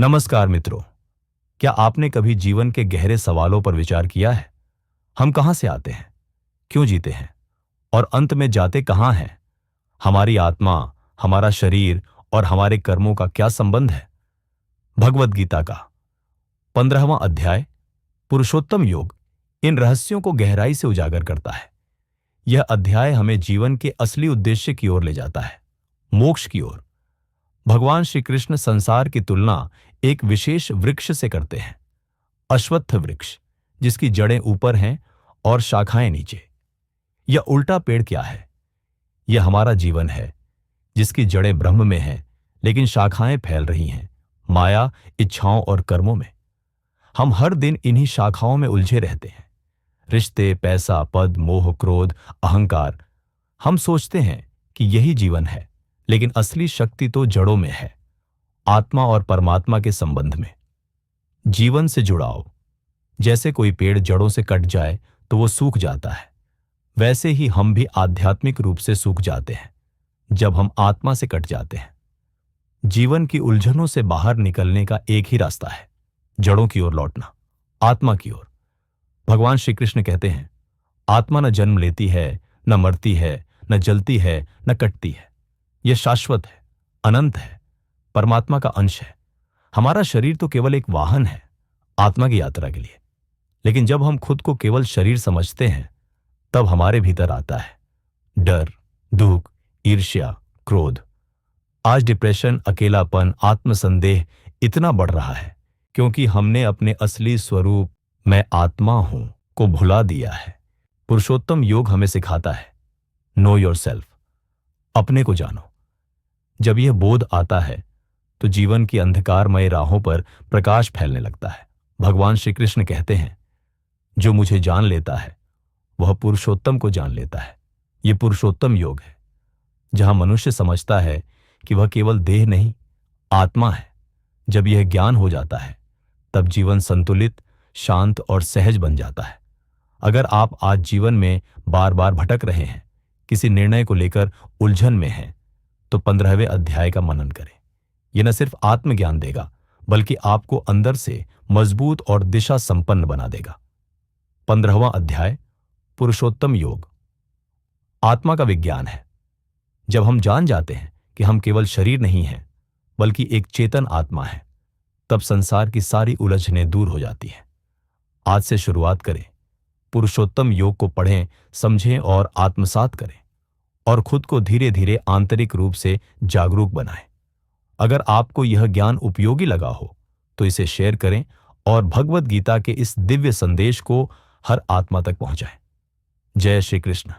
नमस्कार मित्रों। क्या आपने कभी जीवन के गहरे सवालों पर विचार किया है? हम कहां से आते हैं, क्यों जीते हैं और अंत में जाते कहां हैं? हमारी आत्मा, हमारा शरीर और हमारे कर्मों का क्या संबंध है? भगवद गीता का 15वां अध्याय पुरुषोत्तम योग इन रहस्यों को गहराई से उजागर करता है। यह अध्याय हमें जीवन के असली उद्देश्य की ओर ले जाता है, मोक्ष की ओर। भगवान श्री कृष्ण संसार की तुलना एक विशेष वृक्ष से करते हैं, अश्वत्थ वृक्ष, जिसकी जड़ें ऊपर हैं और शाखाएं नीचे। यह उल्टा पेड़ क्या है? यह हमारा जीवन है, जिसकी जड़ें ब्रह्म में हैं, लेकिन शाखाएं फैल रही हैं माया, इच्छाओं और कर्मों में। हम हर दिन इन्हीं शाखाओं में उलझे रहते हैं। रिश्ते, पैसा, पद, मोह, क्रोध, अहंकार। हम सोचते हैं कि यही जीवन है, लेकिन असली शक्ति तो जड़ों में है, आत्मा और परमात्मा के संबंध में। जीवन से जुड़ाव। जैसे कोई पेड़ जड़ों से कट जाए तो वो सूख जाता है, वैसे ही हम भी आध्यात्मिक रूप से सूख जाते हैं जब हम आत्मा से कट जाते हैं। जीवन की उलझनों से बाहर निकलने का एक ही रास्ता है, जड़ों की ओर लौटना, आत्मा की ओर। भगवान श्री कृष्ण कहते हैं, आत्मा न जन्म लेती है, न मरती है, न जलती है, न कटती है। यह शाश्वत है, अनंत है, परमात्मा का अंश है। हमारा शरीर तो केवल एक वाहन है आत्मा की यात्रा के लिए। लेकिन जब हम खुद को केवल शरीर समझते हैं, तब हमारे भीतर आता है डर, दुख, ईर्ष्या, क्रोध। आज डिप्रेशन, अकेलापन, आत्मसंदेह इतना बढ़ रहा है क्योंकि हमने अपने असली स्वरूप मैं आत्मा हूं को भुला दिया है। पुरुषोत्तम योग हमें सिखाता है, नो योरसेल्फ, अपने को जानो। जब यह बोध आता है तो जीवन की अंधकारमय राहों पर प्रकाश फैलने लगता है। भगवान श्री कृष्ण कहते हैं, जो मुझे जान लेता है वह पुरुषोत्तम को जान लेता है। यह पुरुषोत्तम योग है, जहां मनुष्य समझता है कि वह केवल देह नहीं, आत्मा है। जब यह ज्ञान हो जाता है, तब जीवन संतुलित, शांत और सहज बन जाता है। अगर आप आज जीवन में बार बार भटक रहे हैं, किसी निर्णय को लेकर उलझन में हैं, तो 15वें अध्याय का मनन करें। यह न सिर्फ आत्मज्ञान देगा, बल्कि आपको अंदर से मजबूत और दिशा संपन्न बना देगा। 15वां अध्याय पुरुषोत्तम योग आत्मा का विज्ञान है। जब हम जान जाते हैं कि हम केवल शरीर नहीं हैं, बल्कि एक चेतन आत्मा है, तब संसार की सारी उलझनें दूर हो जाती हैं। आज से शुरुआत करें, पुरुषोत्तम योग को पढ़ें, समझें और आत्मसात करें, और खुद को धीरे धीरे आंतरिक रूप से जागरूक बनाएं। अगर आपको यह ज्ञान उपयोगी लगा हो तो इसे शेयर करें और भगवद गीता के इस दिव्य संदेश को हर आत्मा तक पहुंचाएं। जय श्री कृष्ण।